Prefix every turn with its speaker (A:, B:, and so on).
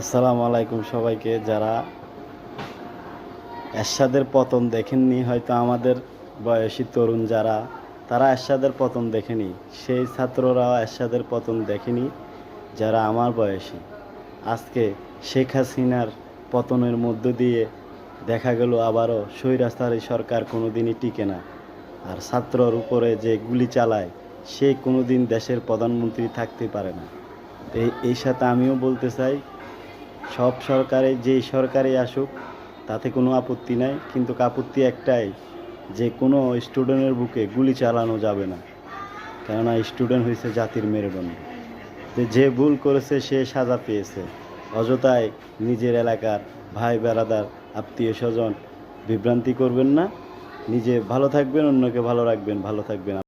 A: আসসালামু আলাইকুম সবাইকে। যারা এরশাদের পতন দেখেননি, হয়তো আমাদের বয়সী তরুণ যারা, তারা এরশাদের পতন দেখেনি। সেই ছাত্ররাও এরশাদের পতন দেখেনি যারা আমার বয়সী। আজকে শেখ হাসিনার পতনের মধ্য দিয়ে দেখা গেল আবারও স্বৈরাচারী সরকার কোনো দিনই টিকে না। আর ছাত্রর উপরে যে গুলি চালায়, সে কোনো দিন দেশের প্রধানমন্ত্রী থাকতে পারে না। এই সাথে আমিও বলতে চাই, সব সরকারে যেই সরকারই আসুক তাতে কোনো আপত্তি নাই, কিন্তু আপত্তি একটাই, যে কোনো স্টুডেন্টের বুকে গুলি চালানো যাবে না। কেননা স্টুডেন্ট হয়েছে জাতির মেরুদণ্ড। যে ভুল করেছে সে সাজা পেয়েছে। অযথায় নিজের এলাকার ভাই বেড়াদার আত্মীয় স্বজন বিভ্রান্তি করবেন না। নিজে ভালো থাকবেন, অন্যকে ভালো রাখবেন, ভালো থাকবেন।